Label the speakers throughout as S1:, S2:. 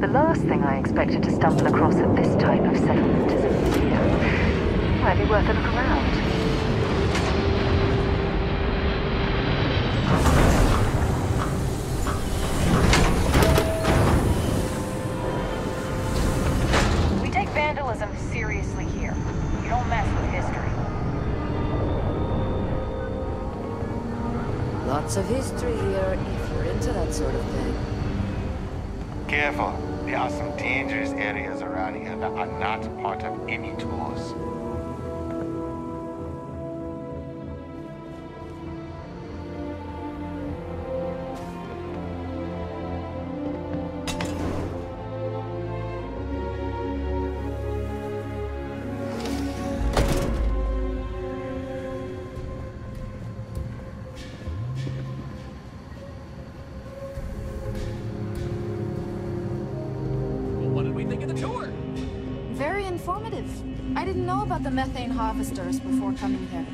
S1: The last thing I expected to stumble across at this type of settlement is a museum. Might be worth a look around.
S2: We take vandalism seriously here. You don't mess with history.
S3: Lots of history here, if you're into that sort of thing.
S4: Careful. There are some dangerous areas around here that are not part of any tours.
S5: I didn't know about the methane harvesters before coming here.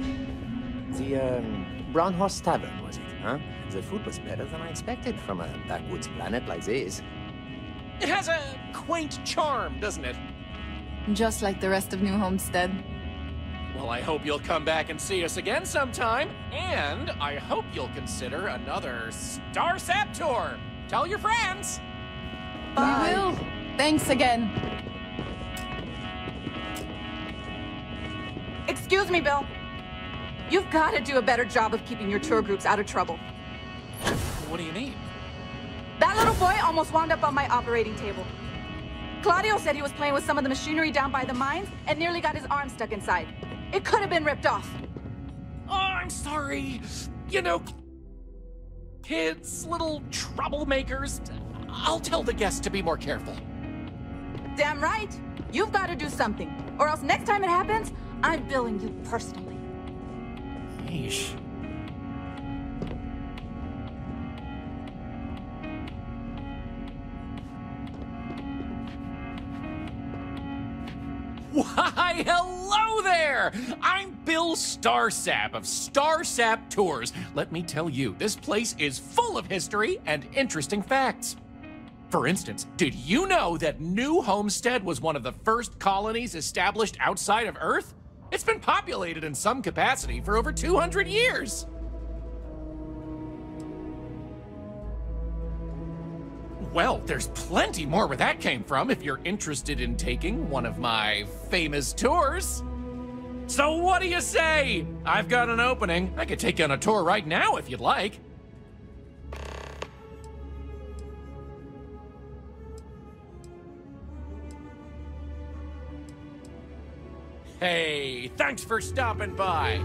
S6: The, Brown Horse Tavern, was it, huh? The food was better than I expected from a backwoods planet like this.
S7: It has a quaint charm, doesn't it?
S5: Just like the rest of New Homestead.
S7: Well, I hope you'll come back and see us again sometime, and I hope you'll consider another Starsap tour. Tell your friends!
S5: Bye. We will. Thanks again.
S2: Excuse me, Bill. You've got to do a better job of keeping your tour groups out of trouble.
S7: What do you mean?
S2: That little boy almost wound up on my operating table. Claudio said he was playing with some of the machinery down by the mines and nearly got his arm stuck inside. It could have been ripped off.
S7: Oh, I'm sorry. You know, kids, little troublemakers. I'll tell the guests to be more careful.
S2: Damn right. You've got to do something, or else next time it happens, I'm billing you personally.
S7: Yeesh. Why, hello there! I'm Bill Starsap of Starsap Tours. Let me tell you, this place is full of history and interesting facts. For instance, did you know that New Homestead was one of the first colonies established outside of Earth? It's been populated in some capacity for over 200 years. Well, there's plenty more where that came from if you're interested in taking one of my famous tours. So what do you say? I've got an opening. I could take you on a tour right now if you'd like. Hey, thanks for stopping by.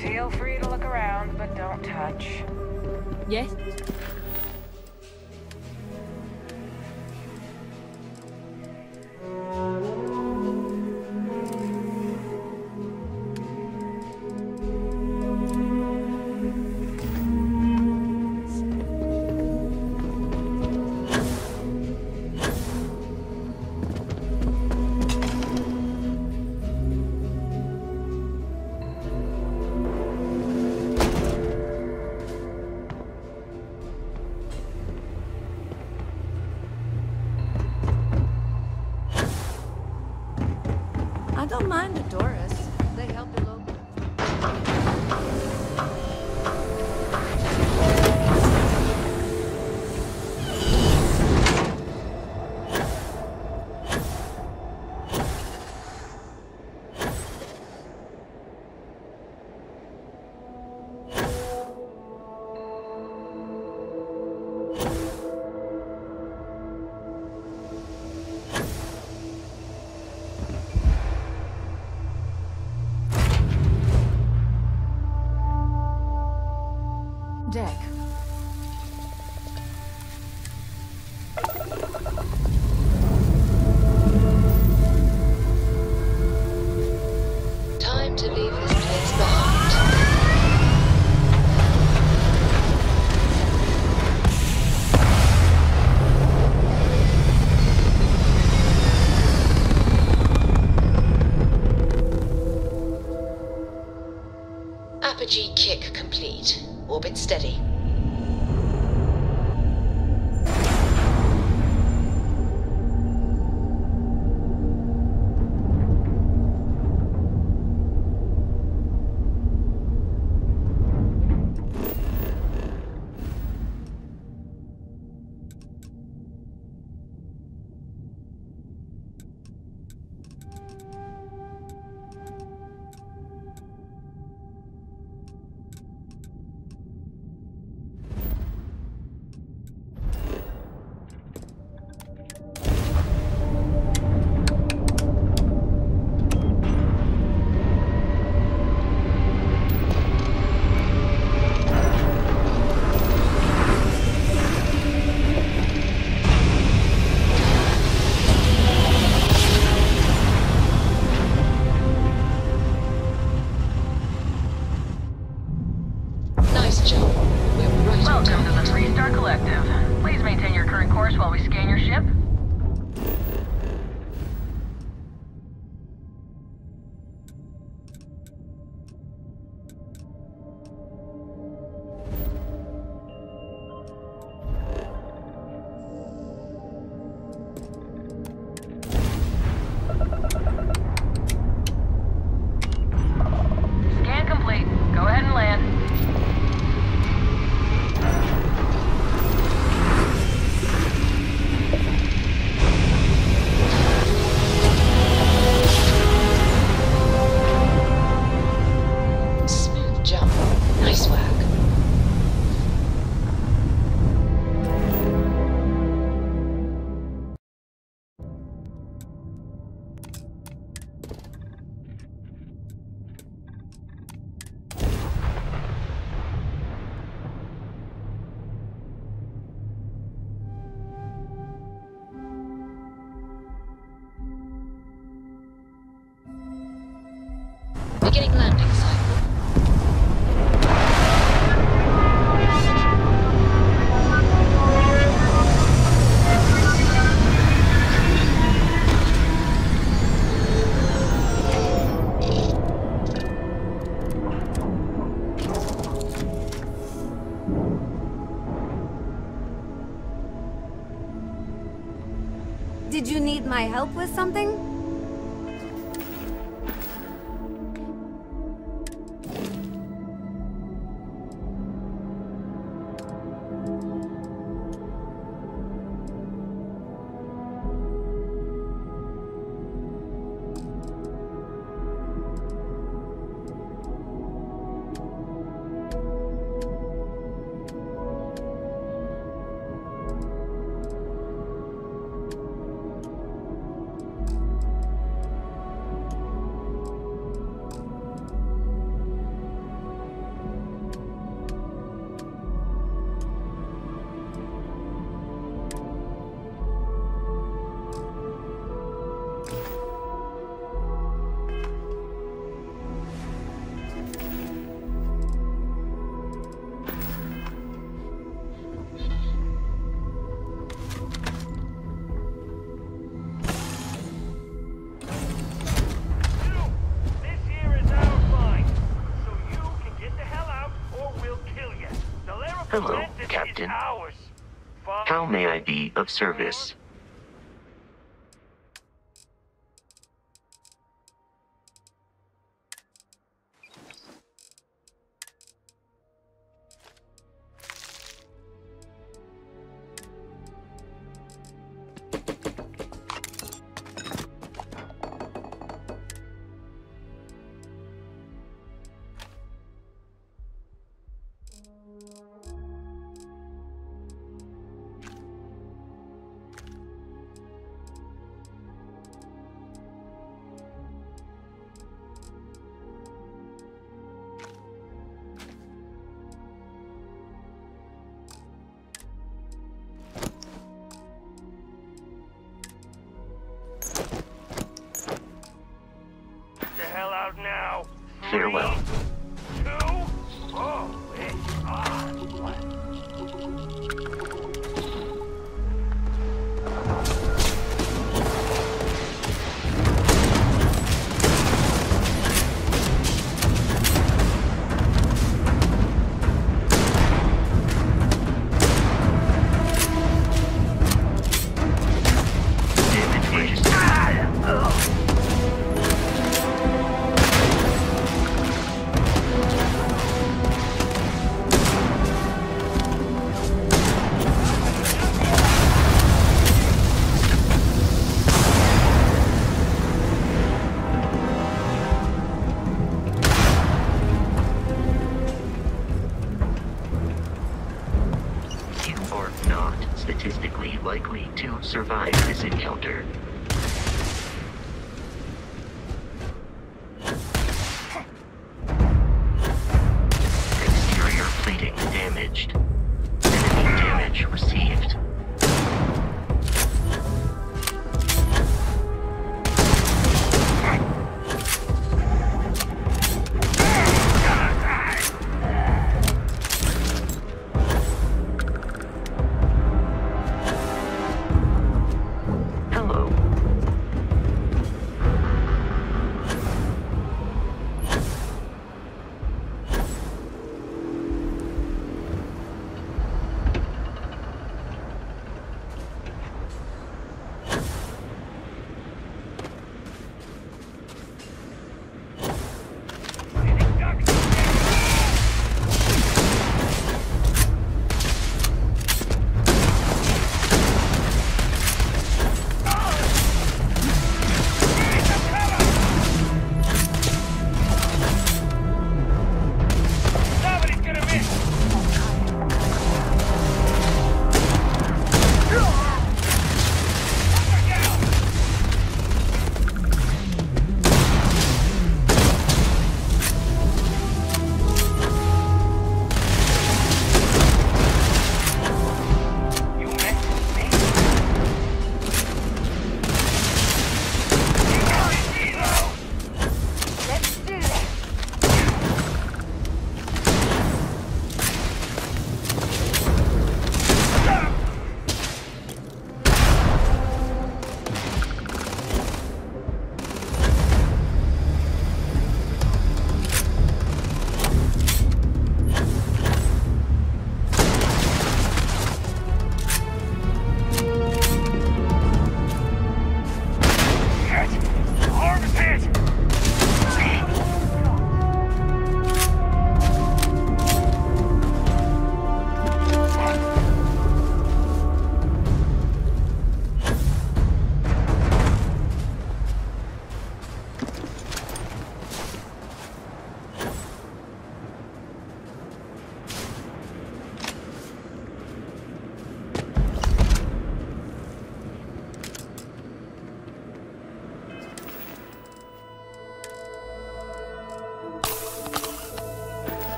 S2: Feel free to look around, but don't touch.
S5: Yes? I don't mind the tourists. They help the locals.
S8: it steady. Beginning landing cycle.
S9: Did you need my help with something?
S10: Hello, Captain. How may I be of service? Farewell. statistically likely to survive this encounter. Exterior plating damaged. Enemy damage received.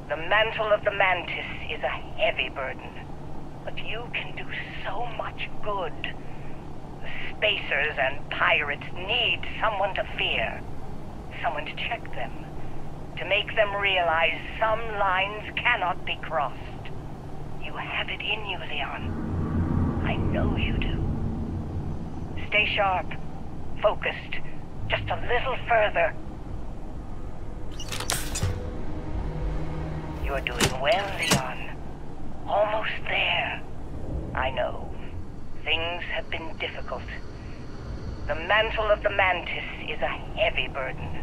S11: The mantle of the mantis is a heavy burden, but you can do so much good. The spacers and pirates need someone to fear, someone to check them, to make them realize some lines cannot be crossed. You have it in you, Leon. I know you do. Stay sharp, focused, just a little further. You're doing well, Leon. Almost there. I know. Things have been difficult. The mantle of the mantis is a heavy burden.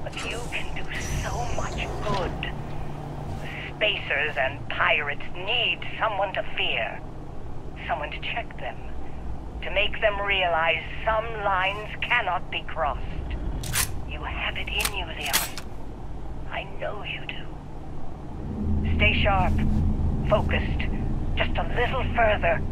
S11: But you can do so much good. The spacers and pirates need someone to fear. Someone to check them. To make them realize some lines cannot be crossed. You have it in you, Leon. I know you do. Stay sharp. Focused. Just a little further.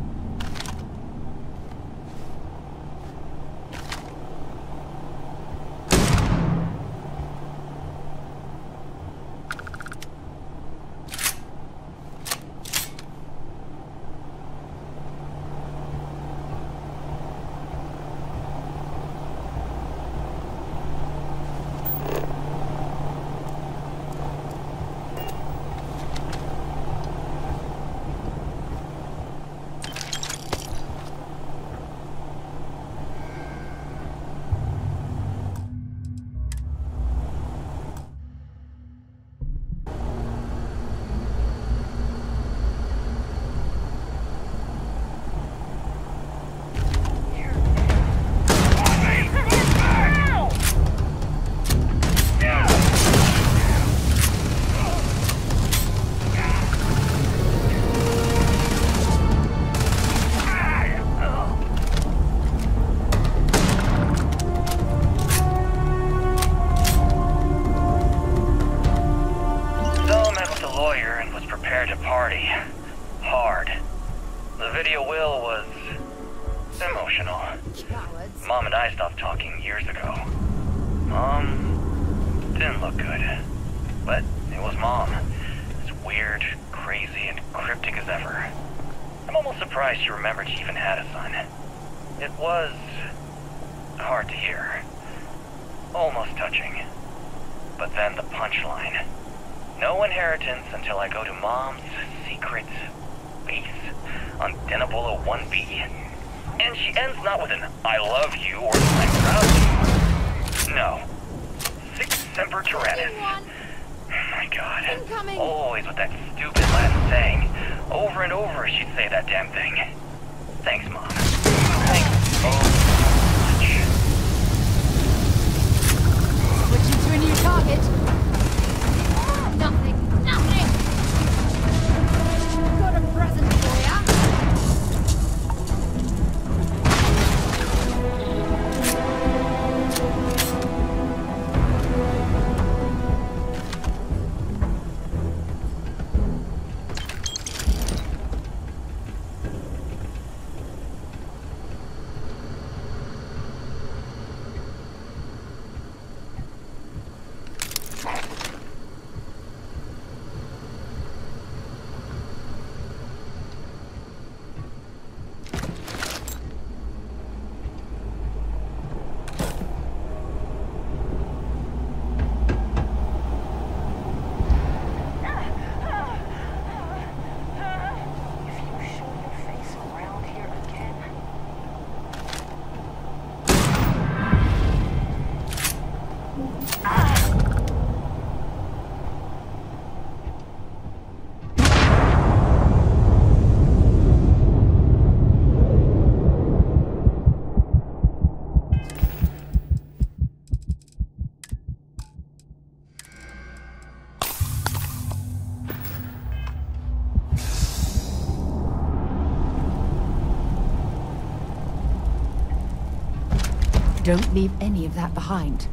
S12: Mom and I stopped talking years ago. Mom didn't look good. But it was Mom. As weird, crazy, and cryptic as ever. I'm almost surprised she remembered she even had a son. It was hard to hear. Almost touching. But then the punchline. No inheritance until I go to Mom's secret base on Denabolo 1B. And she ends not with an I love you or I'm proud of you. No. Sic semper tyrannis. My God.
S5: Incoming.
S12: Always with that stupid last saying. Over and over she'd say that damn thing. Thanks, Mom. Thanks so much.
S5: Switching to a new target. Nothing. Nothing. Got a present for ya.
S1: Don't leave any of that behind.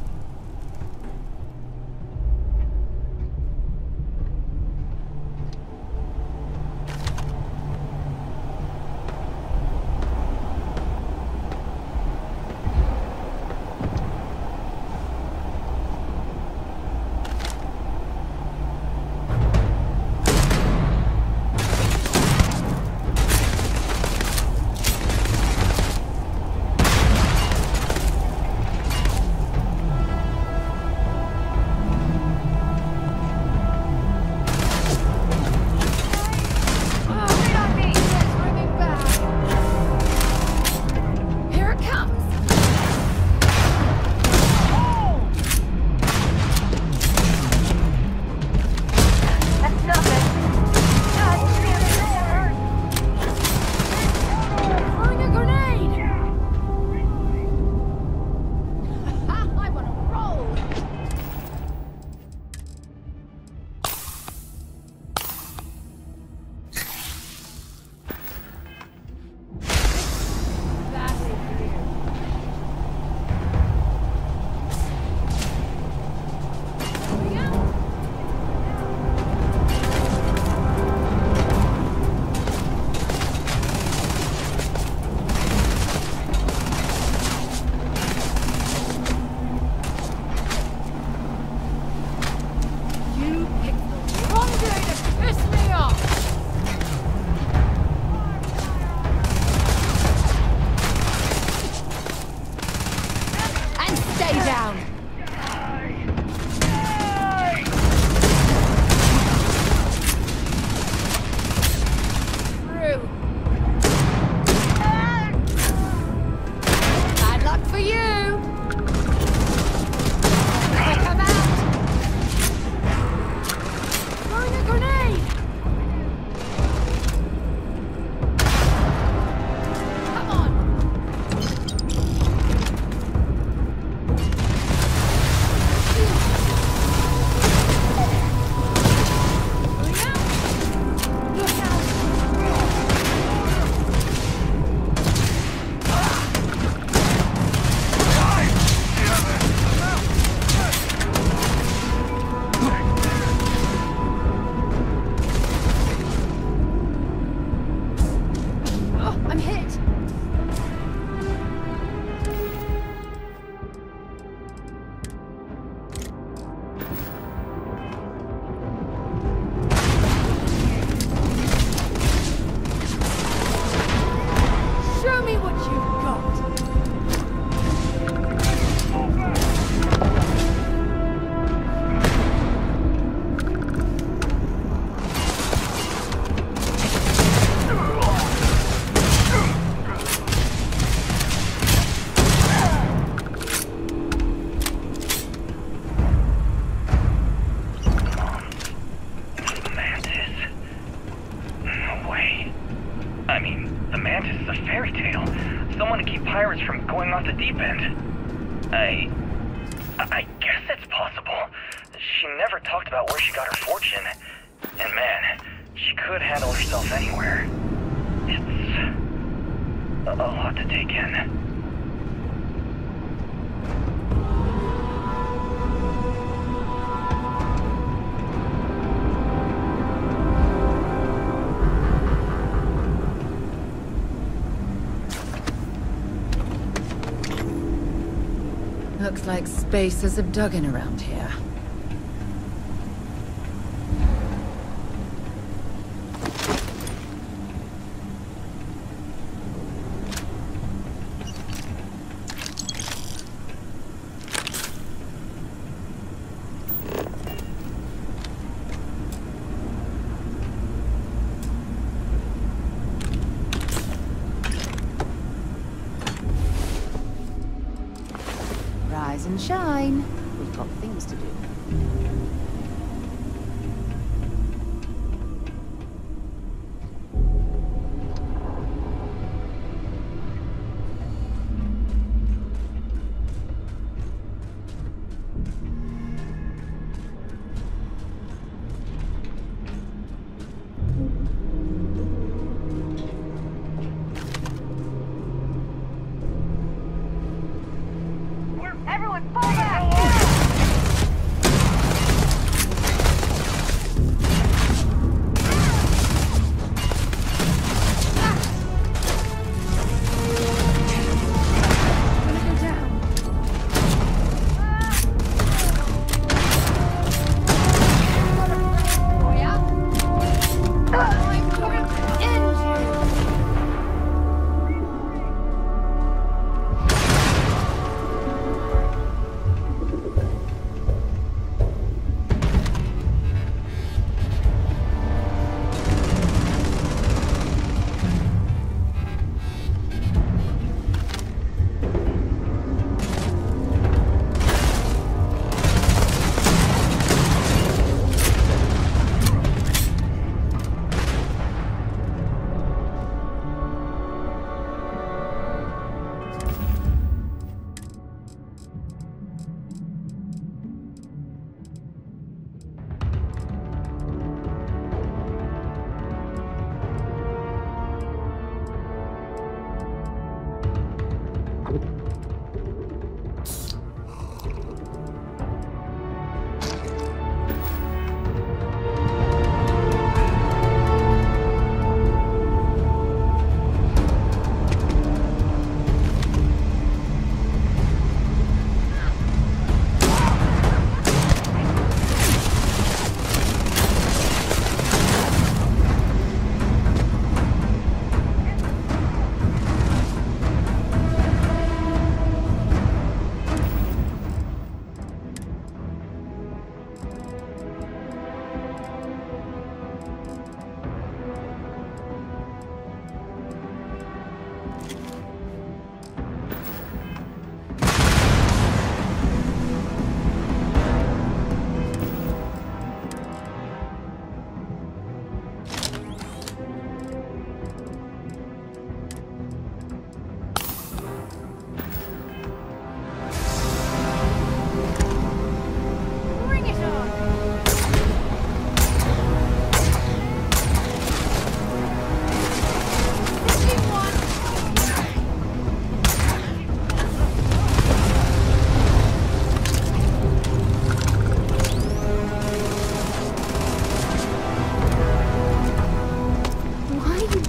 S12: someone to keep pirates from going off the deep end. I guess it's possible. She never talked about where she got her fortune. And man, she could handle herself anywhere. It's a lot to take in.
S3: Looks like spacers have dug in around here. Rise and shine. We've got things to do.
S11: Everyone, fall back!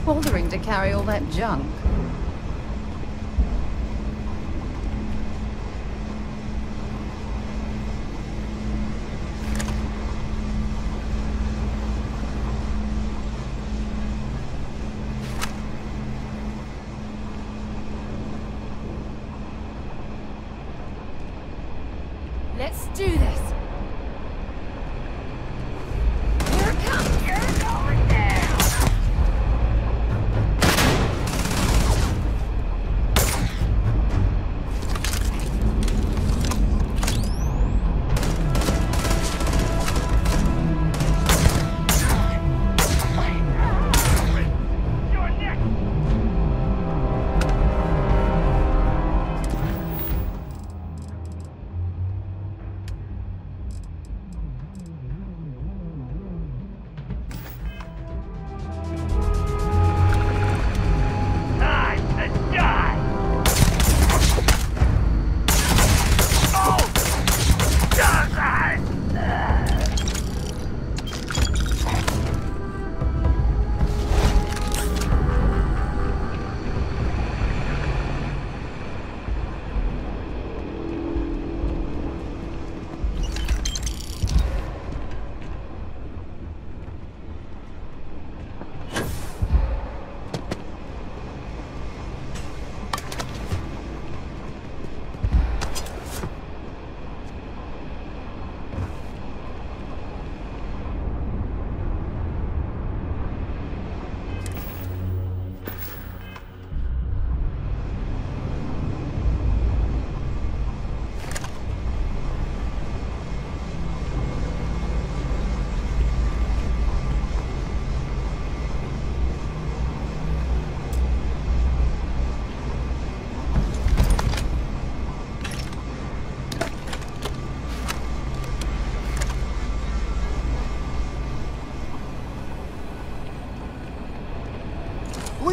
S3: Bothering to carry all that junk. Let's do this. Here it comes. You're going down.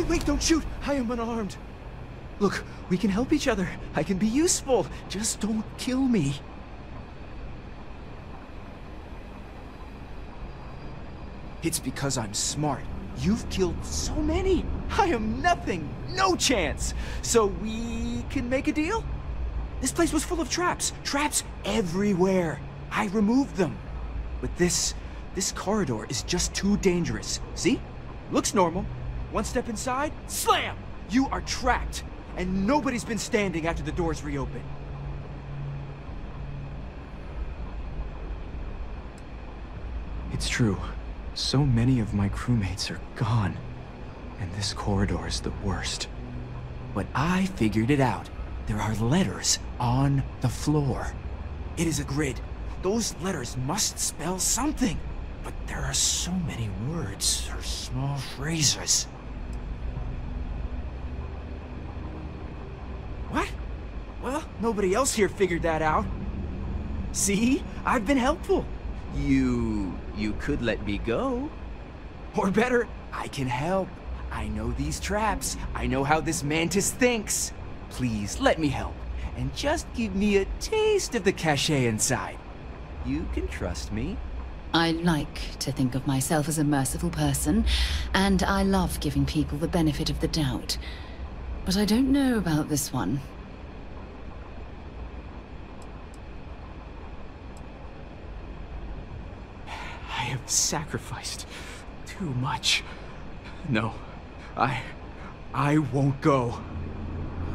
S13: Wait, don't shoot! I am unarmed. Look, we can help each other. I can be useful. Just don't kill me. It's because I'm smart. You've killed so many. I am nothing. No chance. So we can make a deal? This place was full of traps. Traps everywhere. I removed them. But this corridor is just too dangerous. See? Looks normal. One step inside, slam! You are trapped. And nobody's been standing after the doors reopen. It's true. So many of my crewmates are gone. And this corridor is the worst. But I figured it out. There are letters on the floor. It is a grid. Those letters must spell something. But there are so many words or small phrases. What? Well, nobody else here figured that out. See? I've been helpful. You could let me go. Or better, I can help. I know these traps. I know how this mantis thinks. Please, let me help. And just give me a taste of the cachet inside. You can trust me.
S3: I like to think of myself as a merciful person, and I love giving people the benefit of the doubt. But I don't know about this one.
S13: I have sacrificed too much. No, I won't go.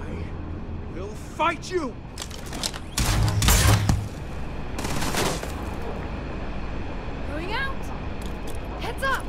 S13: I will fight you!
S5: Going out! Heads up!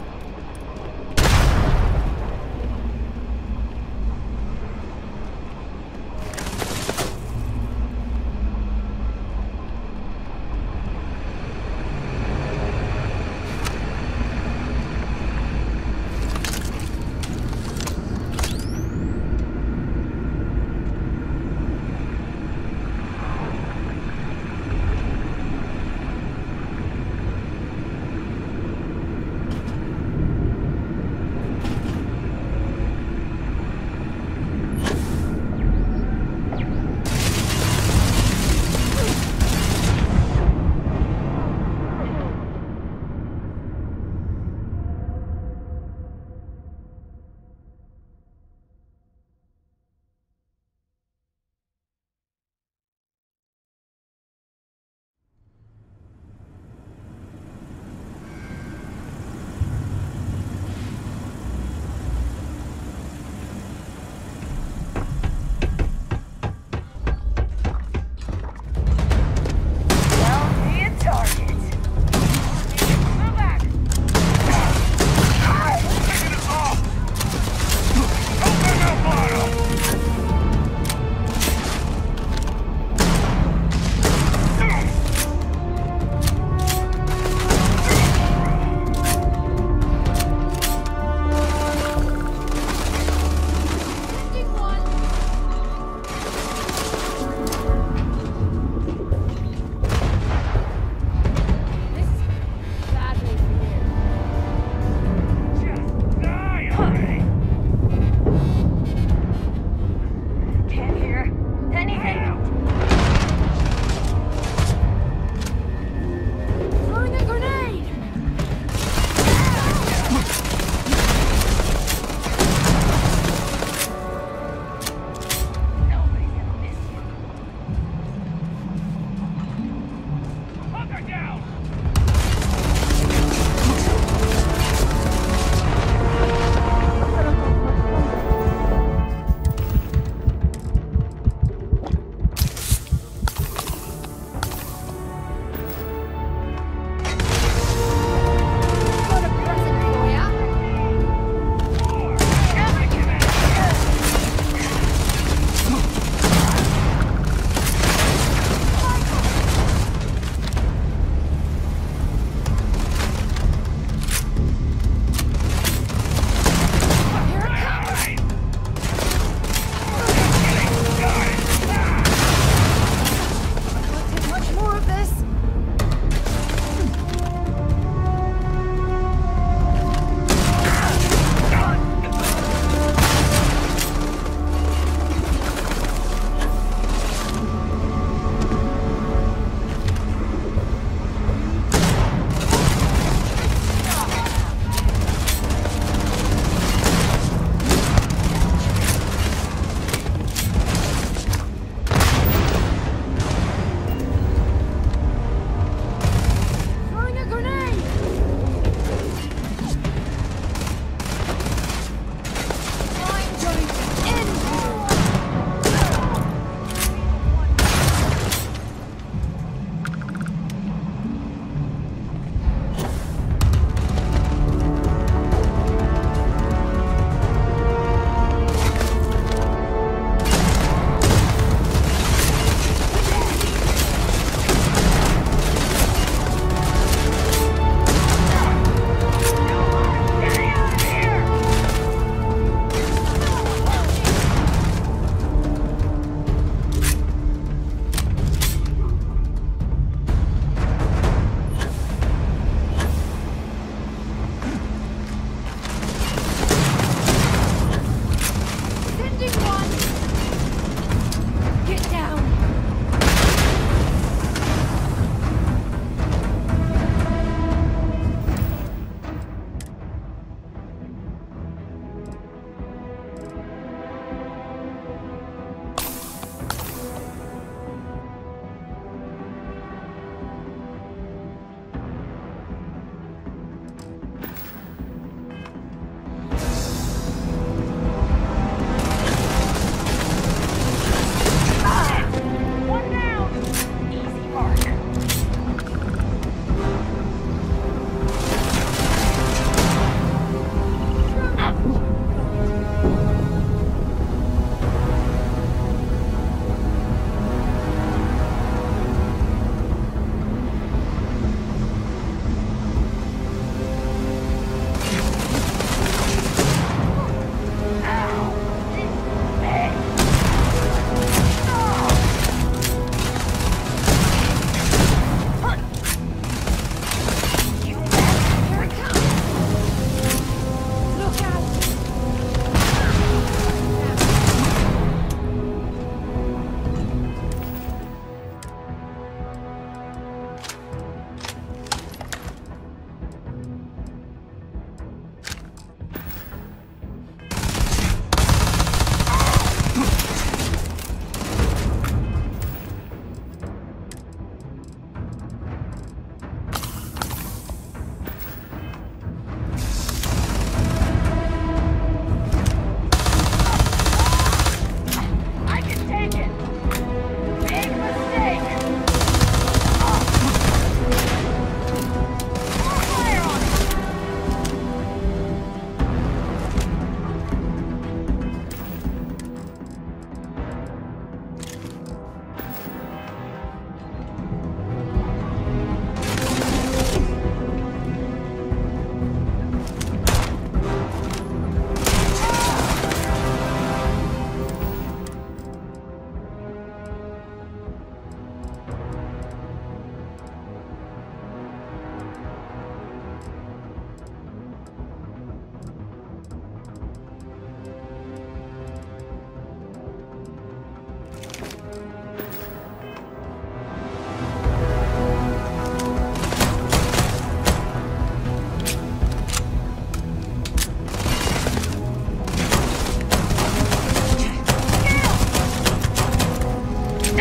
S11: I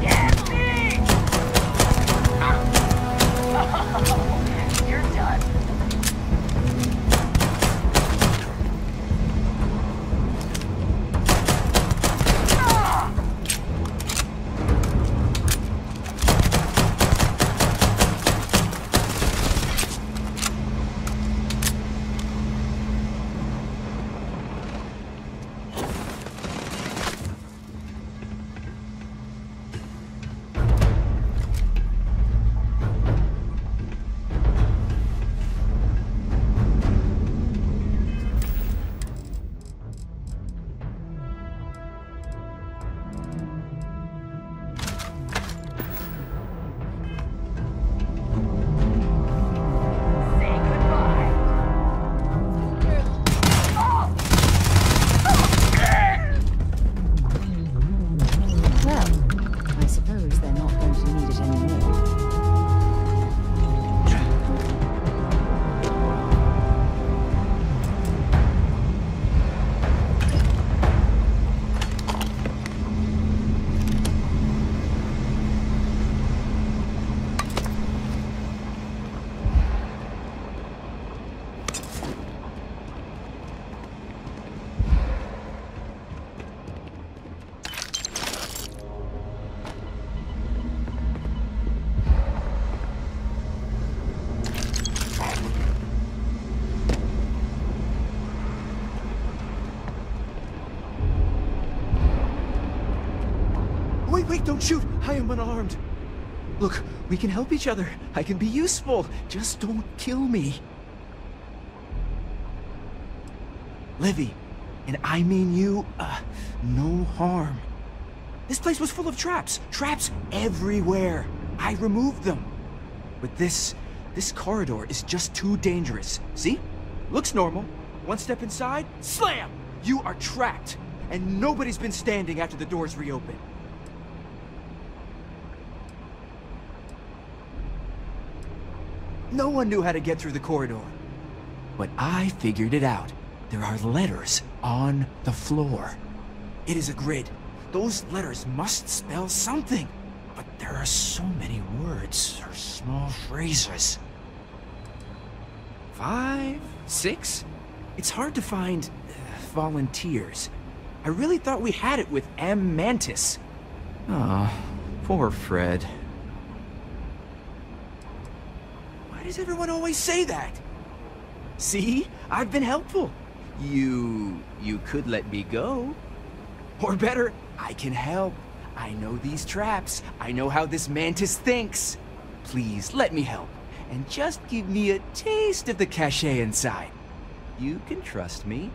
S11: can't see! Oh, you're done.
S13: Wait, don't shoot! I am unarmed. Look, we can help each other. I can be useful. Just don't kill me. Livy, and I mean you, no harm. This place was full of traps. Traps everywhere. I removed them. But this corridor is just too dangerous. See? Looks normal. One step inside, slam! You are trapped. And nobody's been standing after the doors reopen. No one knew how to get through the corridor. But I figured it out. There are letters on the floor. It is a grid. Those letters must spell something. But there are so many words or small phrases. 5, 6? It's hard to find volunteers. I really thought we had it with M. Mantis. Oh, poor Fred. Why does everyone always say that? See? I've been helpful. You could let me go. Or better, I can help. I know these traps. I know how this Mantis thinks. Please, let me help. And just give me a taste of the cachet inside. You can trust me.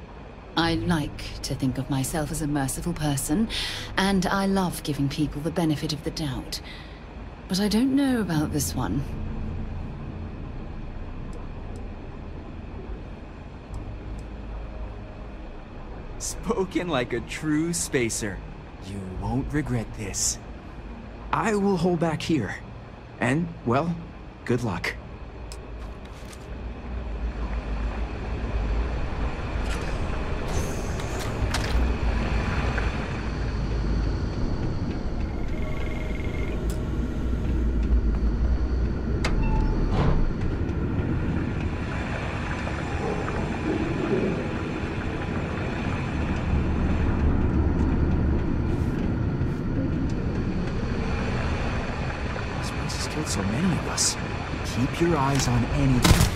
S3: I like to think of myself as a merciful person, and I love giving people the benefit of the doubt. But I don't know about this one.
S13: Spoken like a true spacer. You won't regret this. I will hold back here. And, well, good luck. So many of us. Keep your eyes on anything.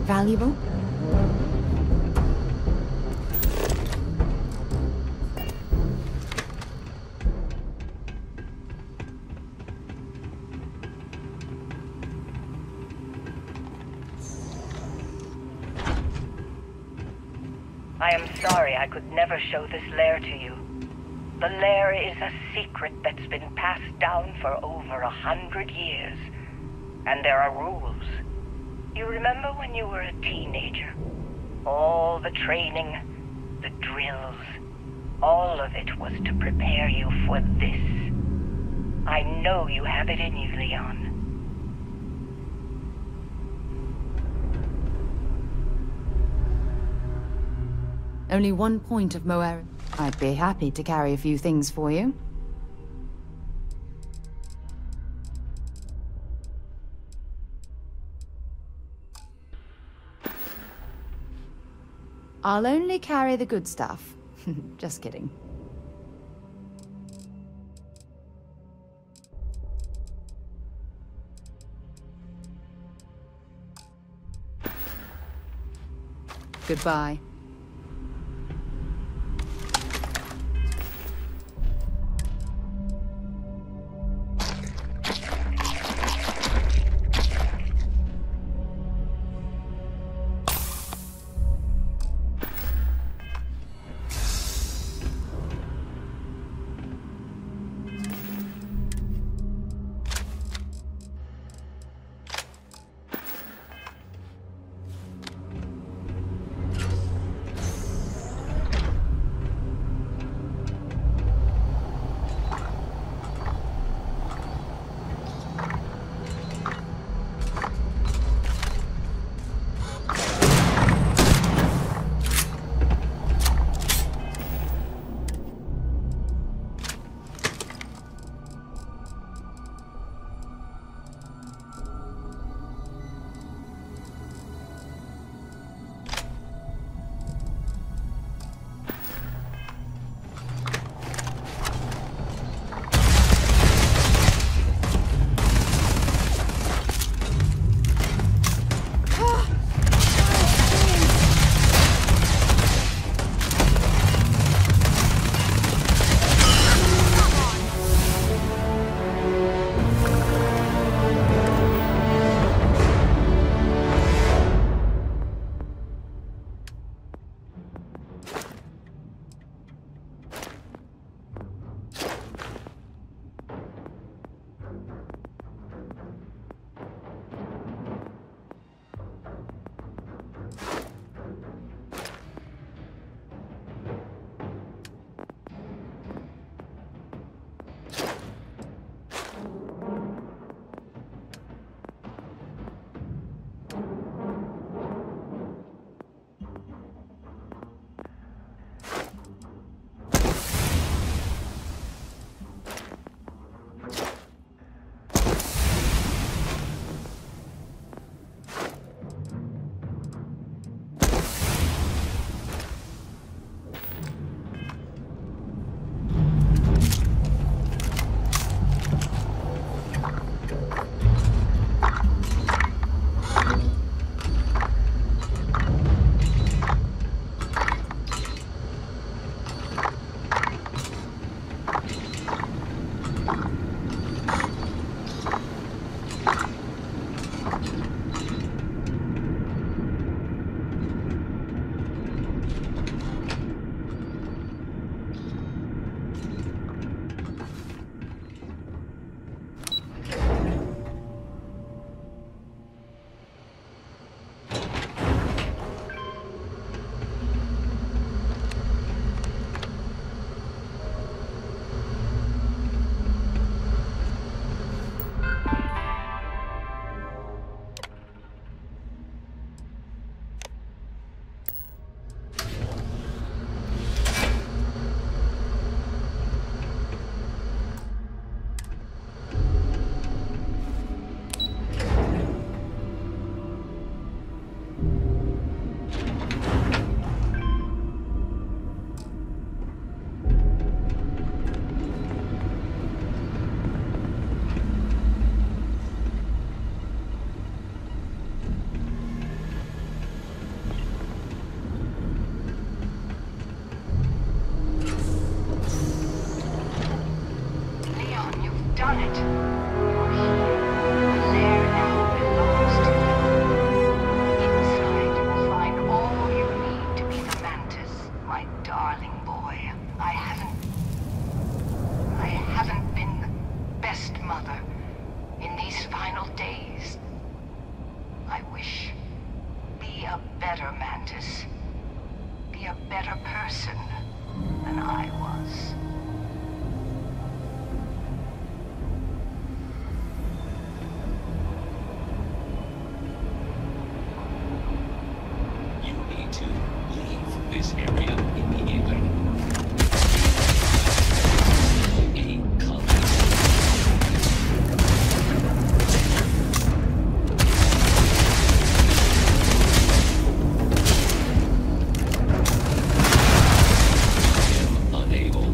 S3: Valuable?
S11: I am sorry I could never show this lair to you. The lair is a secret that's been passed down for over 100 years. And there are rules. You remember when you were a teenager? All the training, the drills, all of it was to prepare you for this. I know you have it in you, Leon.
S3: Only 1 point of Moer. I'd be happy to carry a few things for you. I'll only carry the good stuff. Just kidding. Goodbye.
S11: I wish. Be a better mantis. Be a better person than I was.
S14: You need to leave this area immediately. A colony. Unable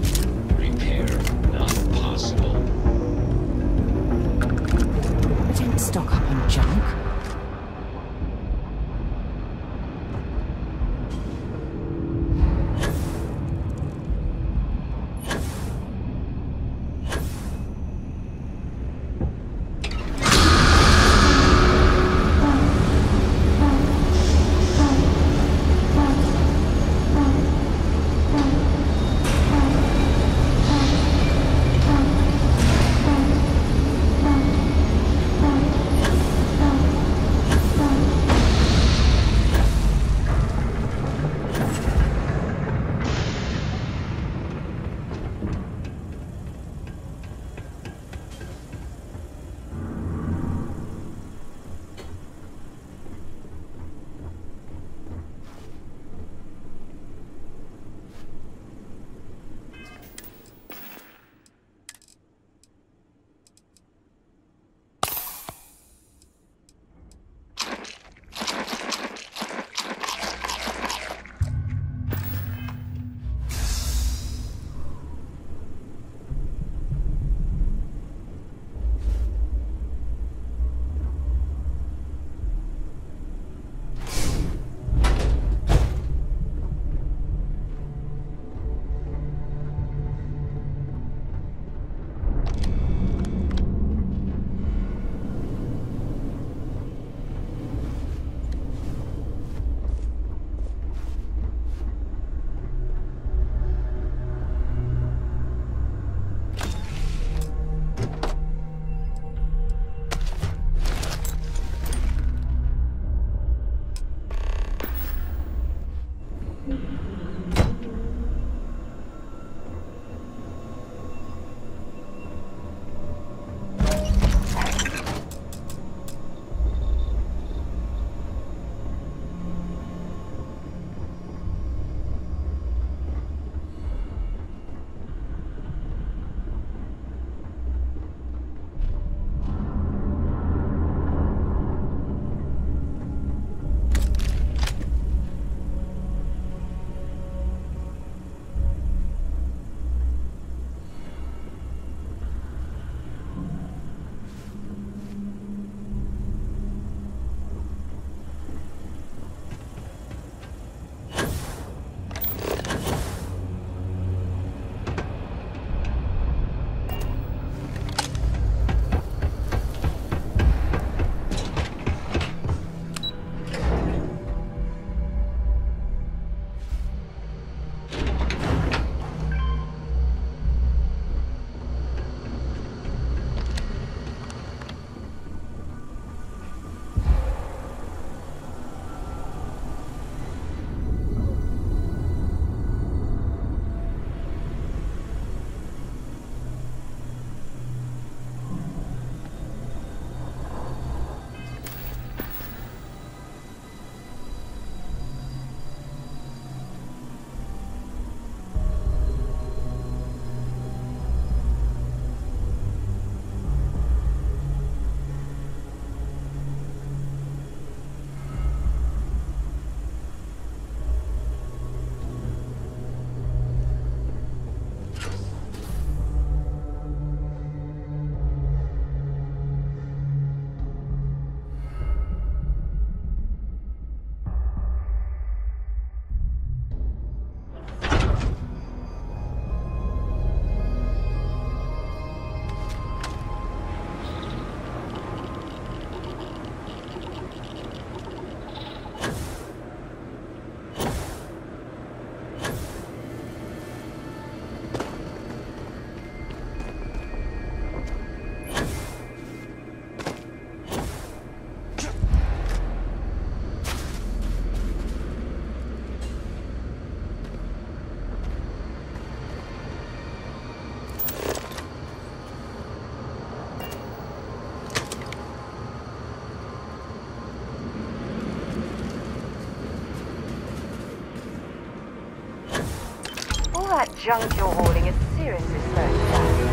S1: that junk you're hauling is seriously slowing me down.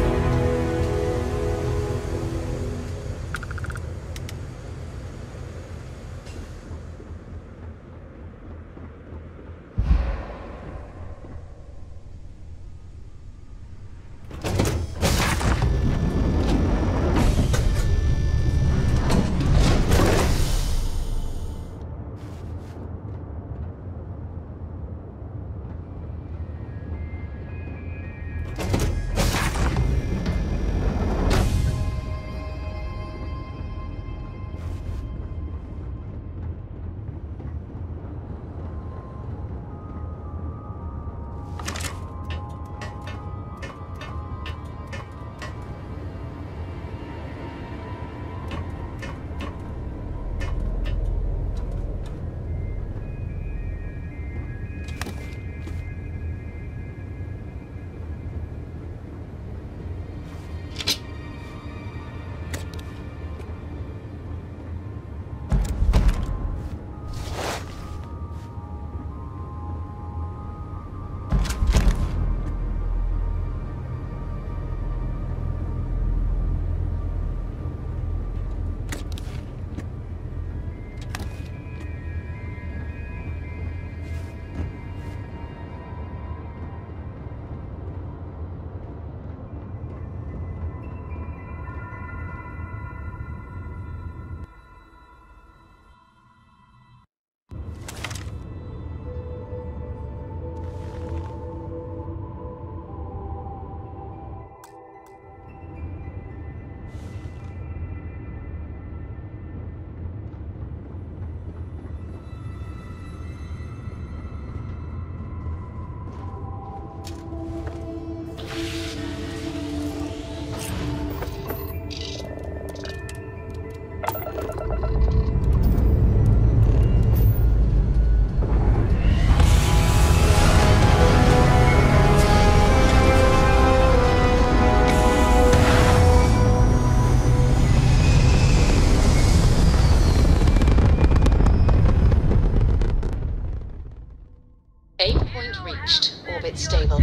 S3: Reached. Orbit stable.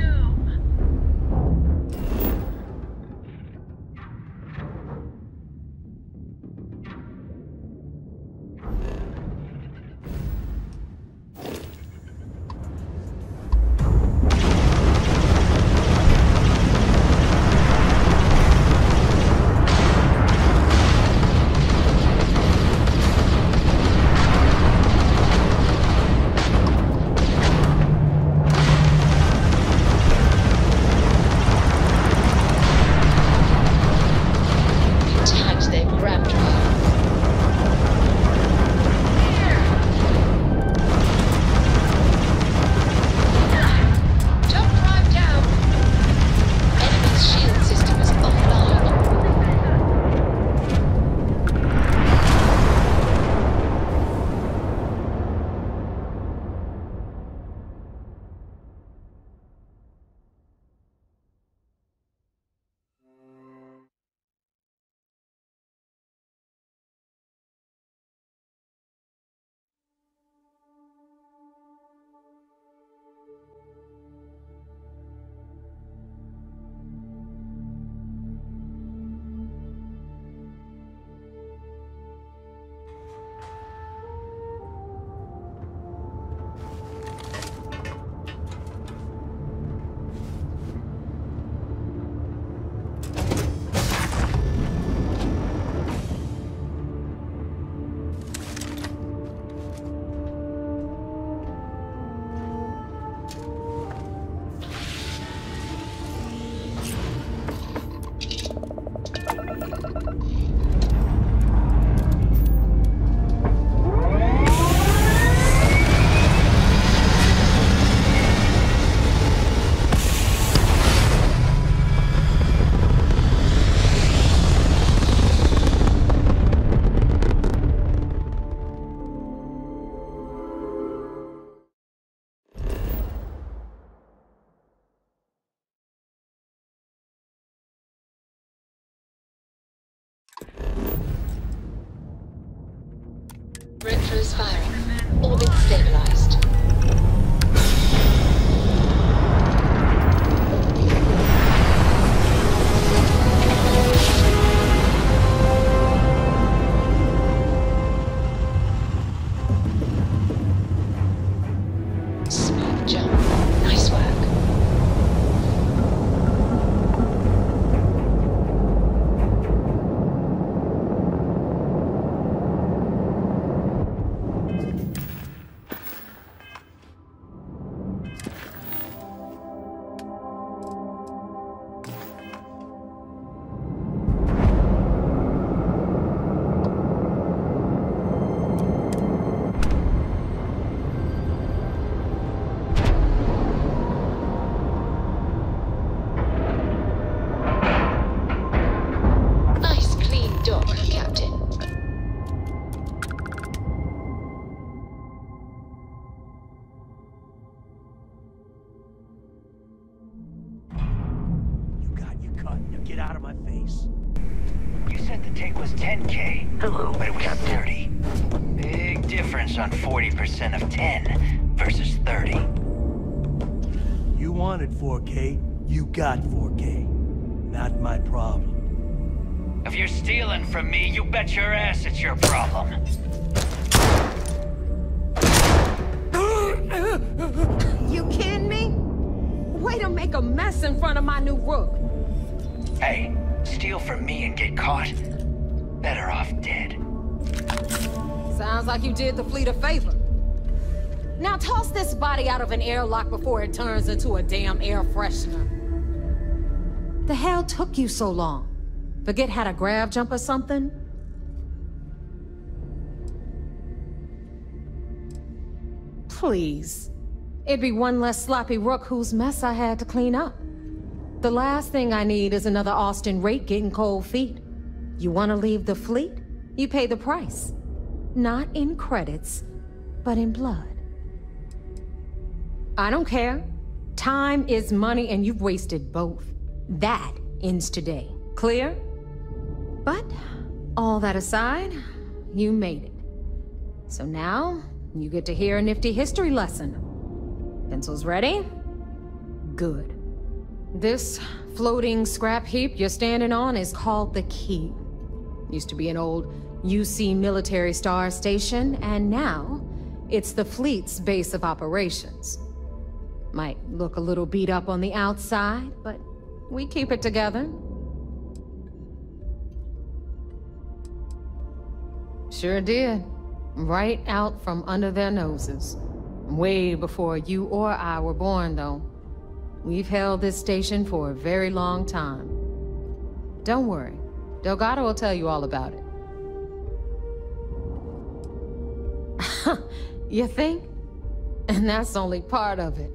S3: Retros firing. Orbit stabilized.
S15: Get out of my face.
S16: You said the take was 10K.
S10: Hello,
S16: but it was
S10: Captain.
S16: 30. Big difference on 40% of 10 versus 30.
S15: You wanted 4K, you got 4K. Not my problem.
S16: If you're stealing from me, you bet your ass it's your problem.
S17: You kidding me? Way to make a mess in front of my new rook.
S16: Hey, steal from me and get caught? Better off dead.
S17: Sounds like you did the fleet a favor. Now toss this body out of an airlock before it turns into a damn air freshener. The hell took you so long? Forget how to grav jump or something? Please. It'd be one less sloppy rook whose mess I had to clean up. The last thing I need is another Austin rake getting cold feet. You want to leave the fleet? You pay the price. Not in credits, but in blood. I don't care. Time is money and you've wasted both. That ends today. Clear? But, all that aside, you made it. So now, you get to hear a nifty history lesson. Pencils ready? Good. This floating scrap heap you're standing on is called the Key. Used to be an old UC military star station, and now it's the fleet's base of operations. Might look a little beat up on the outside, but we keep it together. Sure did. Right out from under their noses. Way before you or I were born, though. We've held this station for a very long time. Don't worry. Delgado will tell you all about it. You think? And that's only part of it.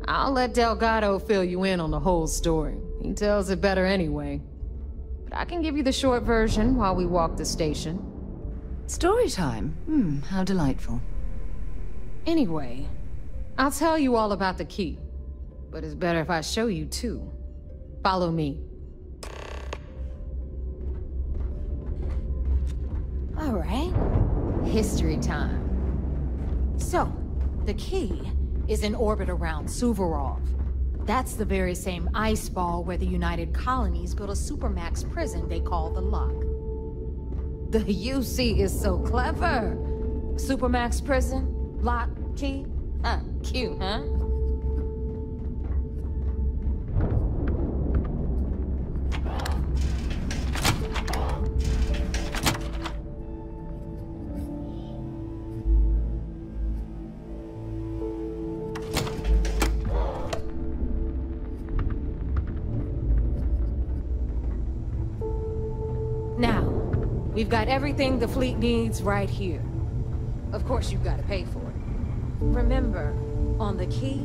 S17: I'll let Delgado fill you in on the whole story. He tells it better anyway. But I can give you the short version while we walk the station.
S3: Story time? How delightful.
S17: Anyway, I'll tell you all about the Key. But it's better if I show you too. Follow me. All right. History time. So, the Key is in orbit around Suvorov. That's the very same ice ball where the United Colonies built a supermax prison they call the Lock. The UC is so clever. Supermax prison, Lock, Key. Cute, huh? Now, we've got everything the fleet needs right here. Of course, you've got to pay for it. Remember, on the Key,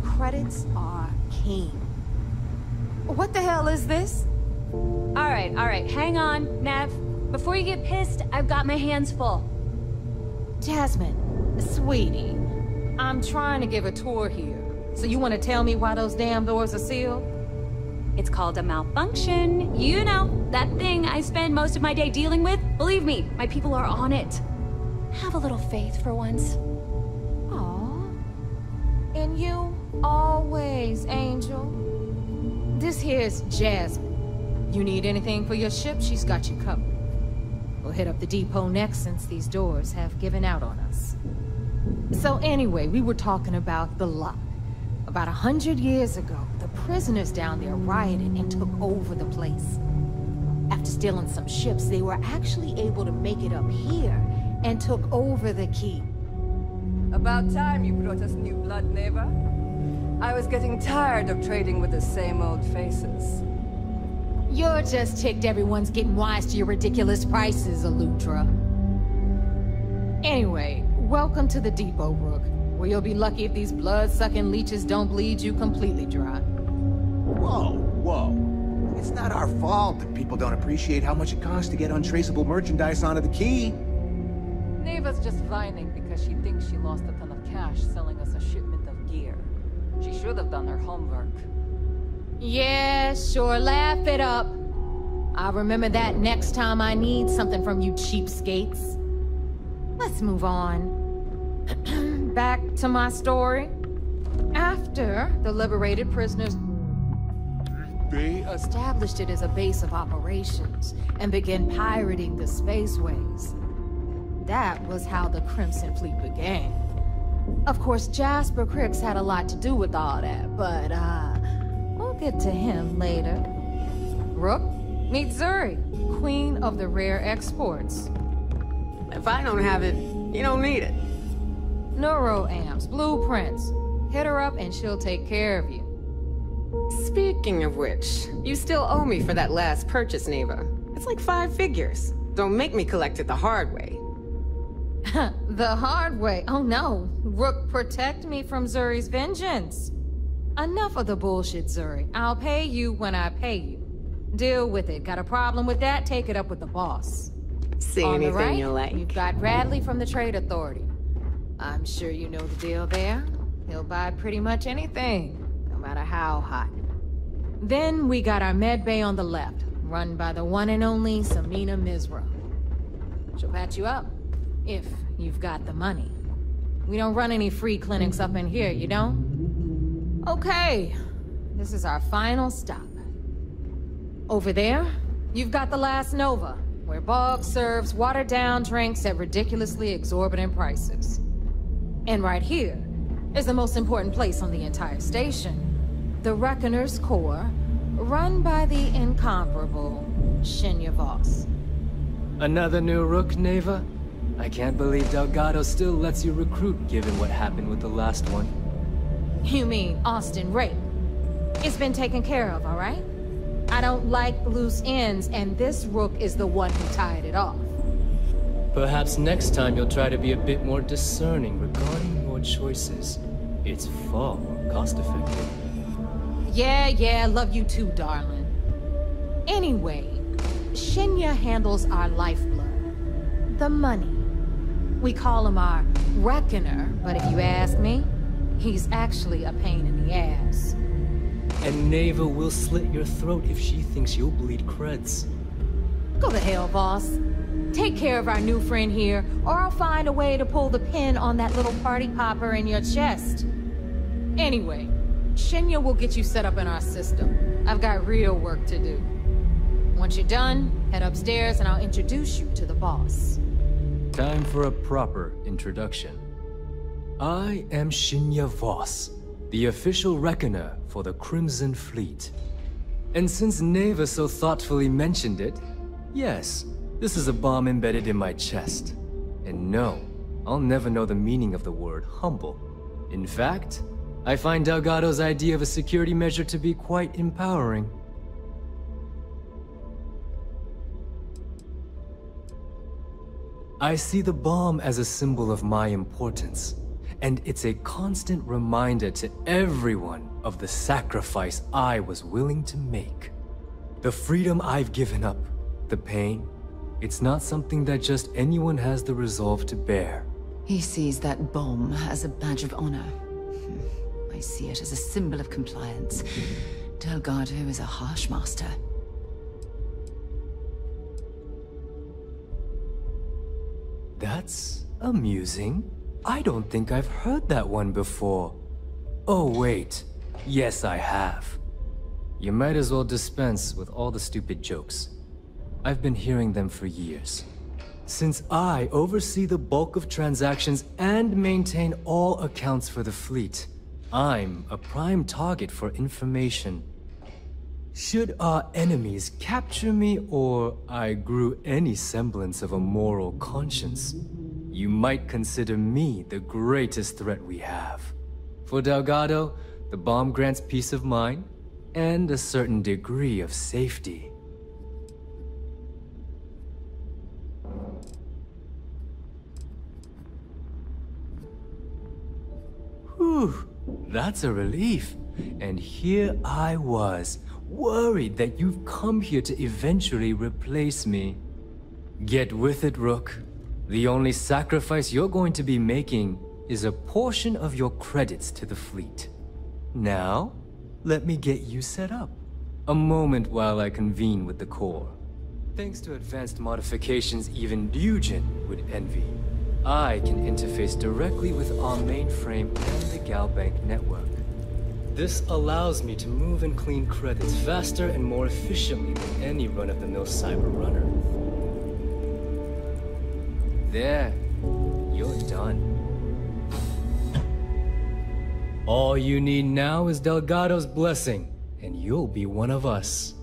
S17: credits are king. What the hell is this?
S18: All right, hang on, Nev. Before you get pissed, I've got my hands full.
S17: Jasmine, sweetie, I'm trying to give a tour here. So you want to tell me why those damn doors are sealed?
S18: It's called a malfunction. You know, that thing I spend most of my day dealing with. Believe me, my people are on it. Have a little faith for once.
S17: Aw. And you, always, Angel. This here's Jasmine. You need anything for your ship, she's got you covered. We'll hit up the depot next since these doors have given out on us. So anyway, we were talking about the Lock. About 100 years ago, the prisoners down there rioted and took over the place. After stealing some ships, they were actually able to make it up here and took over the Key.
S19: About time you brought us new blood, neighbor. I was getting tired of trading with the same old faces.
S17: You're just ticked everyone's getting wise to your ridiculous prices, Elutra. Anyway, welcome to the depot, Rook, where you'll be lucky if these blood-sucking leeches don't bleed you completely dry.
S20: Whoa. It's not our fault that people don't appreciate how much it costs to get untraceable merchandise onto the Key.
S19: Neva's just whining because she thinks she lost a ton of cash selling us a shipment of gear. She should have done her homework.
S17: Yeah, sure, laugh it up. I'll remember that next time I need something from you cheapskates. Let's move on. Back to my story. After the liberated prisoners, they established it as a base of operations and began pirating the spaceways. That was how the Crimson Fleet began. Of course, Jasper Cricks had a lot to do with all that, but we'll get to him later. Rook, meet Zuri, queen of the rare exports.
S21: If I don't have it, you don't need it.
S17: Neuroamps, blueprints. Hit her up and she'll take care of you.
S21: Speaking of which, you still owe me for that last purchase, Neva. It's like 5 figures. Don't make me collect it the hard way.
S17: The hard way? Oh no. Rook, protect me from Zuri's vengeance. Enough of the bullshit, Zuri. I'll pay you when I pay you. Deal with it. Got a problem with that? Take it up with the boss.
S21: See
S17: On
S21: anything
S17: the right,
S21: you like?
S17: You've got Bradley from the Trade Authority. I'm sure you know the deal there. He'll buy pretty much anything, no matter how hot. Then we got our med bay on the left, run by the one and only Samina Mizra. She'll patch you up, if you've got the money. We don't run any free clinics up in here, you don't? Okay, this is our final stop. Over there, you've got the Last Nova, where Bog serves watered-down drinks at ridiculously exorbitant prices. And right here is the most important place on the entire station, the Reckoner's Core, run by the incomparable Shinya Voss.
S22: Another new Rook, Neva? I can't believe Delgado still lets you recruit, given what happened with the last one.
S17: You mean Austin Rape? It's been taken care of, all right? I don't like loose ends, and this Rook is the one who tied it off.
S22: Perhaps next time you'll try to be a bit more discerning regarding your choices. It's far more cost-effective.
S17: Yeah, love you too, darling. Anyway, Shinya handles our lifeblood. The money. We call him our Reckoner, but if you ask me, he's actually a pain in the ass.
S22: And Neva will slit your throat if she thinks you'll bleed creds.
S17: Go to hell, boss. Take care of our new friend here, or I'll find a way to pull the pin on that little party popper in your chest. Anyway, Shinya will get you set up in our system. I've got real work to do. Once you're done, head upstairs and I'll introduce you to the boss.
S22: Time for a proper introduction. I am Shinya Voss, the official Reckoner for the Crimson Fleet. And since Neva so thoughtfully mentioned it, yes, this is a bomb embedded in my chest. And no, I'll never know the meaning of the word humble. In fact, I find Delgado's idea of a security measure to be quite empowering. I see the bomb as a symbol of my importance, and it's a constant reminder to everyone of the sacrifice I was willing to make. The freedom I've given up, the pain, it's not something that just anyone has the resolve to bear.
S3: He sees that bomb as a badge of honor. I see it as a symbol of compliance. Delgado is a harsh master.
S22: That's amusing. I don't think I've heard that one before. Oh wait, yes I have. You might as well dispense with all the stupid jokes. I've been hearing them for years. Since I oversee the bulk of transactions and maintain all accounts for the fleet, I'm a prime target for information. Should our enemies capture me, or I grew any semblance of a moral conscience, you might consider me the greatest threat we have. For Delgado, the bomb grants peace of mind and a certain degree of safety. Whew, that's a relief. And here I was, worried that you've come here to eventually replace me. Get with it, Rook. The only sacrifice you're going to be making is a portion of your credits to the fleet. Now, let me get you set up. A moment while I convene with the core. Thanks to advanced modifications even Ryujin would envy, I can interface directly with our mainframe and the Galbank network. This allows me to move and clean credits faster and more efficiently than any run-of-the-mill cyber runner. There, you're done. All you need now is Delgado's blessing, and you'll be one of us.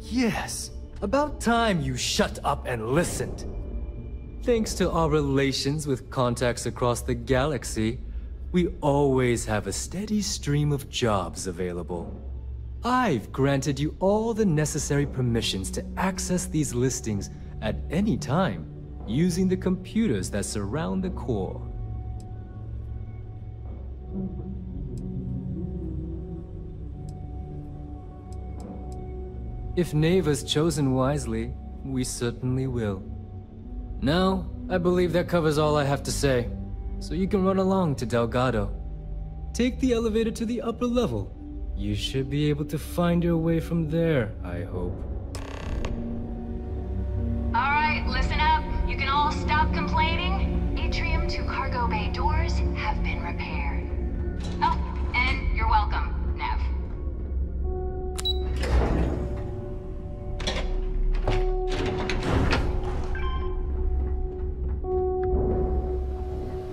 S22: Yes, about time you shut up and listened. Thanks to our relations with contacts across the galaxy, we always have a steady stream of jobs available. I've granted you all the necessary permissions to access these listings at any time, using the computers that surround the core. If Neva's chosen wisely, we certainly will. Now, I believe that covers all I have to say, so you can run along to Delgado. Take the elevator to the upper level. You should be able to find your way from there, I hope.
S4: Alright, listen up. You can all stop complaining. Atrium to cargo bay doors have been repaired. Oh, and you're welcome, Nev.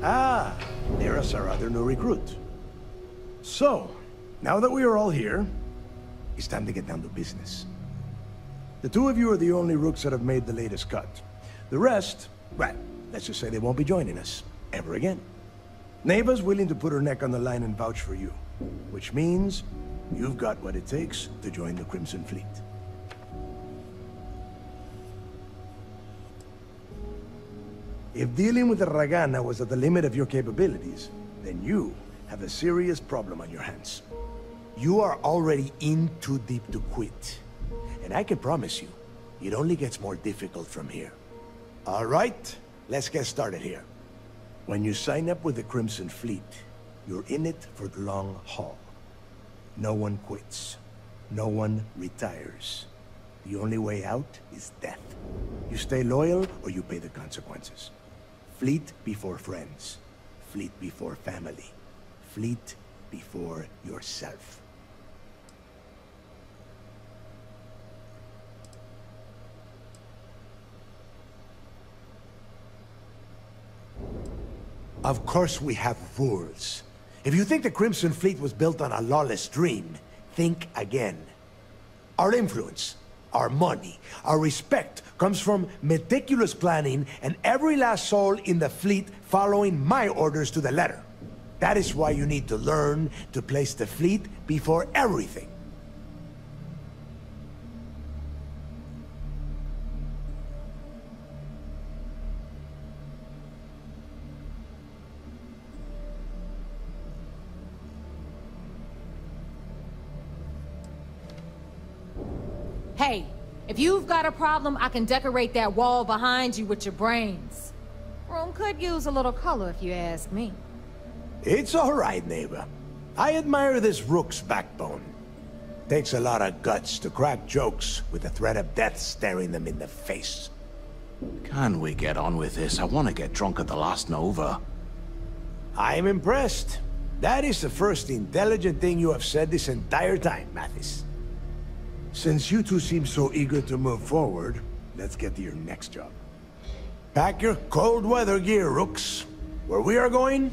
S6: Ah, there's our other new recruit. So, now that we are all here, it's time to get down to business. The two of you are the only rooks that have made the latest cut. The rest, well, let's just say they won't be joining us, ever again. Neva's willing to put her neck on the line and vouch for you, which means you've got what it takes to join the Crimson Fleet. If dealing with the Ragana was at the limit of your capabilities, then you have a serious problem on your hands. You are already in too deep to quit. And I can promise you, it only gets more difficult from here. All right, let's get started here. When you sign up with the Crimson Fleet, you're in it for the long haul. No one quits. No one retires. The only way out is death. You stay loyal or you pay the consequences. Fleet before friends. Fleet before family. Fleet before yourself. Of course we have rules. If you think the Crimson Fleet was built on a lawless dream, think again. Our influence, our money, our respect comes from meticulous planning and every last soul in the fleet following my orders to the letter. That is why you need to learn to place the fleet before everything.
S17: Hey, if you've got a problem, I can decorate that wall behind you with your brains. Room could use a little color if you ask me.
S6: It's all right, neighbor. I admire this rook's backbone. Takes a lot of guts to crack jokes with the threat of death staring them in the face.
S20: Can we get on with this? I want to get drunk at the last Nova.
S6: I'm impressed. That is the first intelligent thing you have said this entire time, Mathis. Since you two seem so eager to move forward, let's get to your next job. Pack your cold weather gear, rooks. Where we are going,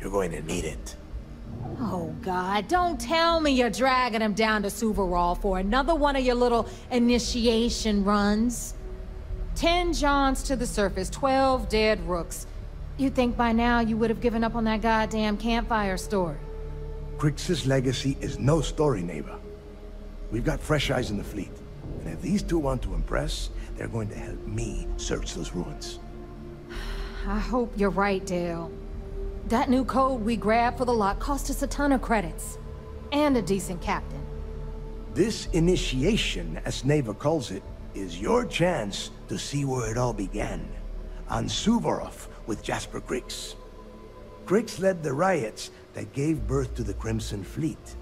S6: you're going to need it.
S17: Oh, God, don't tell me you're dragging him down to Suvarol for another one of your little initiation runs. 10 Johns to the surface, 12 dead rooks. You'd think by now you would have given up on that goddamn campfire story.
S6: Crix's legacy is no story, neighbor. We've got fresh eyes in the fleet. And if these two want to impress, they're going to help me search those ruins.
S17: I hope you're right, Dale. That new code we grabbed for the lot cost us a ton of credits. And a decent captain.
S6: This initiation, as Neva calls it, is your chance to see where it all began. On Suvorov with Jasper Crix. Crix led the riots that gave birth to the Crimson Fleet.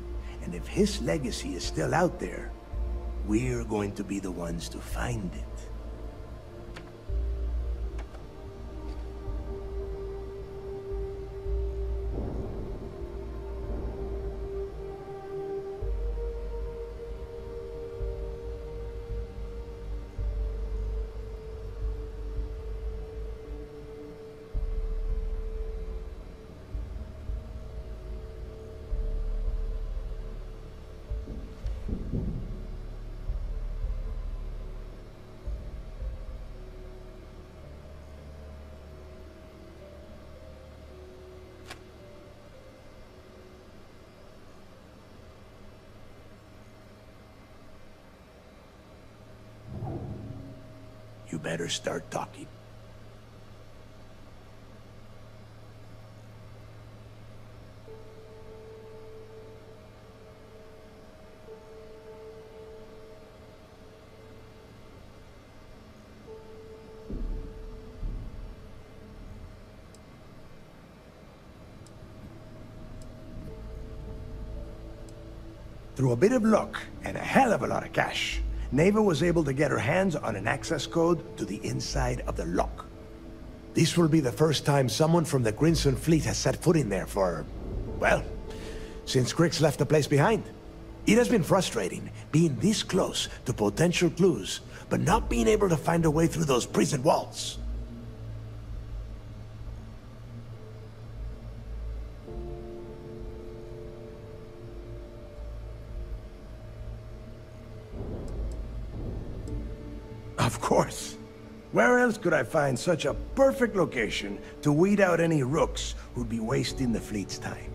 S6: And if his legacy is still out there, we're going to be the ones to find it. You better start talking. Through a bit of luck and a hell of a lot of cash, Neva was able to get her hands on an access code to the inside of the lock. This will be the first time someone from the Crimson Fleet has set foot in there for, well, since Crix left the place behind. It has been frustrating being this close to potential clues, but not being able to find a way through those prison walls. Of course. Where else could I find such a perfect location to weed out any rooks who'd be wasting the fleet's time?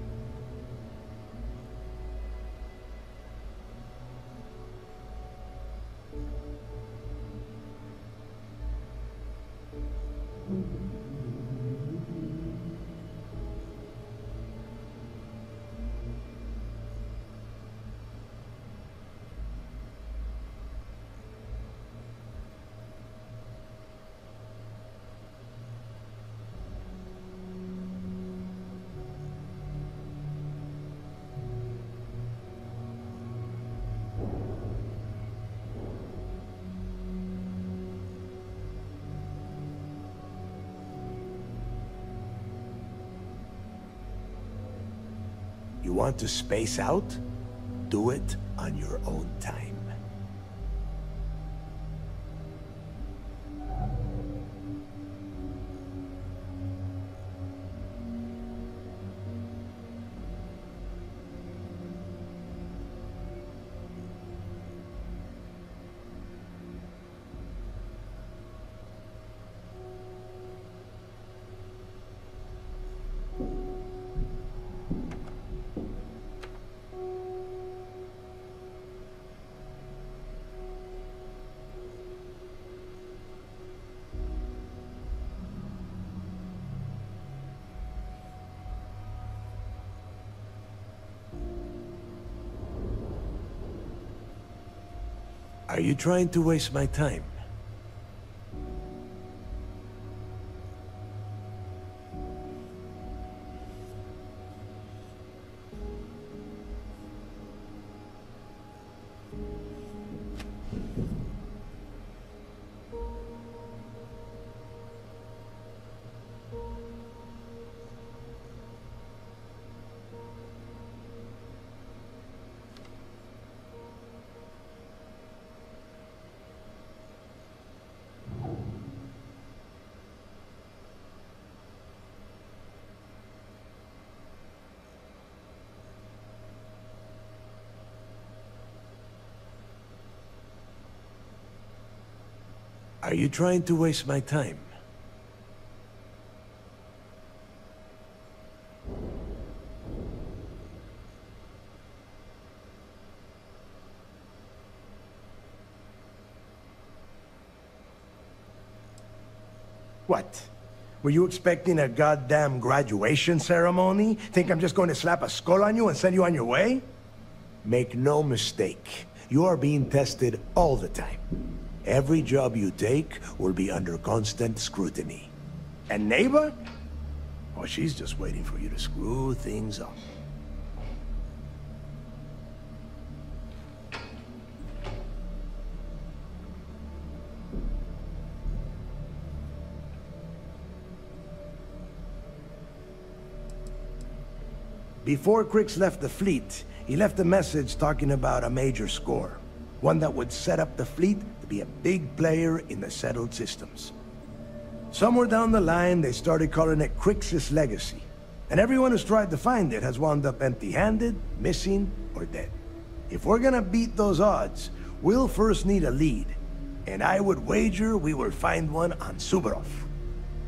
S6: You want to space out? Do it on your own time. Are you trying to waste my time? Are you trying to waste my time? What? Were you expecting a goddamn graduation ceremony? Think I'm just going to slap a skull on you and send you on your way? Make no mistake, you are being tested all the time. Every job you take will be under constant scrutiny. And neighbor? Or she's just waiting for you to screw things up. Before Crix left the fleet, he left a message talking about a major score. One that would set up the fleet to be a big player in the settled systems. Somewhere down the line, they started calling it Crix's Legacy. And everyone who's tried to find it has wound up empty-handed, missing, or dead. If we're gonna beat those odds, we'll first need a lead. And I would wager we will find one on Suvorov.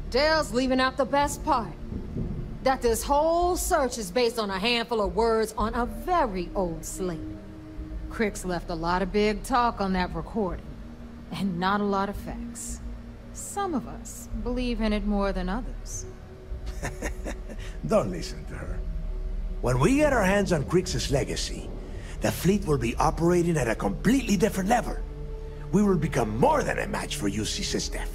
S17: Dale's leaving out the best part. That this whole search is based on a handful of words on a very old slate. Crix left a lot of big talk on that recording, and not a lot of facts. Some of us believe in it more than others.
S6: Don't listen to her. When we get our hands on Crix's Legacy, the fleet will be operating at a completely different level. We will become more than a match for UC Sistef.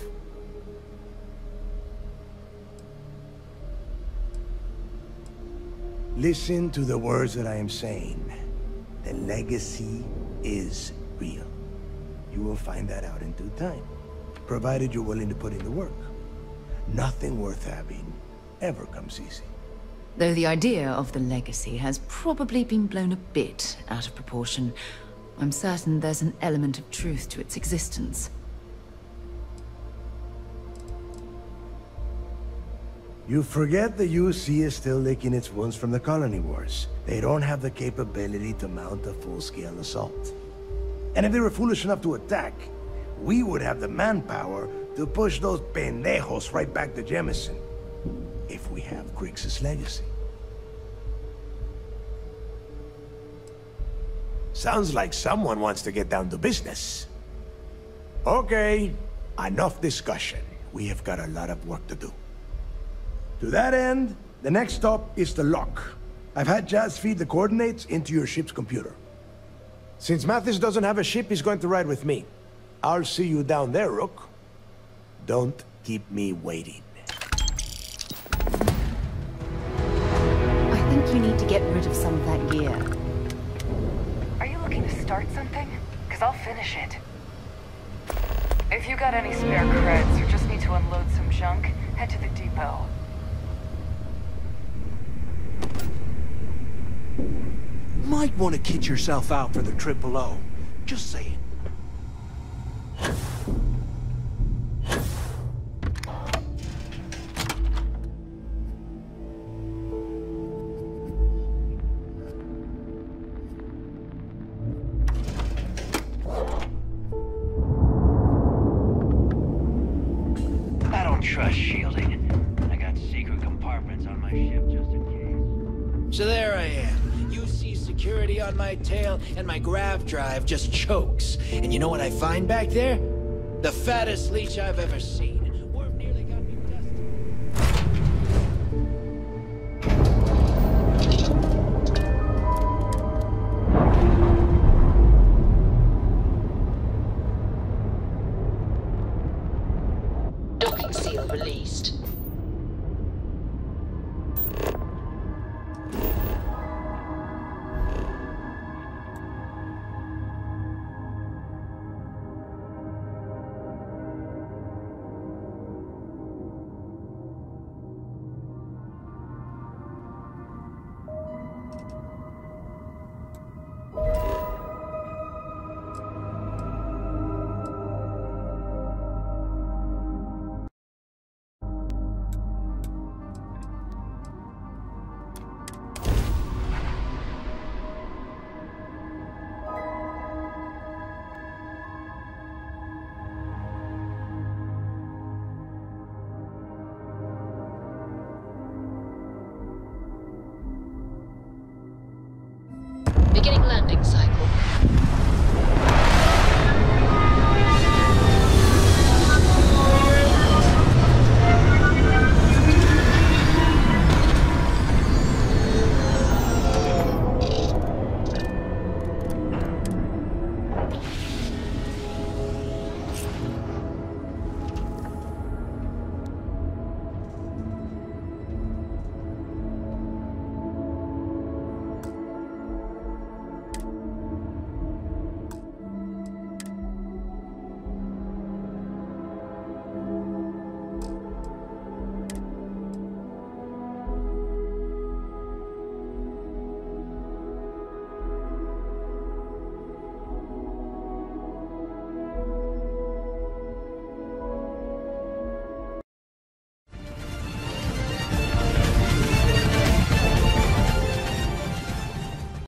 S6: Listen to the words that I am saying. The legacy is real. You will find that out in due time, provided you're willing to put in the work. Nothing worth having ever comes easy.
S3: Though the idea of the legacy has probably been blown a bit out of proportion, I'm certain there's an element of truth to its existence.
S6: You forget the UC is still licking its wounds from the colony wars. They don't have the capability to mount a full-scale assault. And if they were foolish enough to attack, we would have the manpower to push those pendejos right back to Jemison. If we have Crix's Legacy. Sounds like someone wants to get down to business. Okay, enough discussion. We have got a lot of work to do. To that end, the next stop is the lock. I've had Jazz feed the coordinates into your ship's computer. Since Mathis doesn't have a ship, he's going to ride with me. I'll see you down there, Rook. Don't keep me waiting.
S3: I think you need to get rid of some of that gear.
S1: Are you looking to start something? Because I'll finish it. If you got any spare creds or just need to unload some junk, head to the depot.
S15: Might want to kit yourself out for the Triple O. Just saying.
S16: I don't trust shielding. I got secret compartments on my ship just in case.
S2: So there I am. Security on my tail, and my grav drive just chokes. And you know what I find back there? The fattest leech I've ever seen. Worm nearly got me
S8: dusted. Docking seal released. Beginning landing cycle.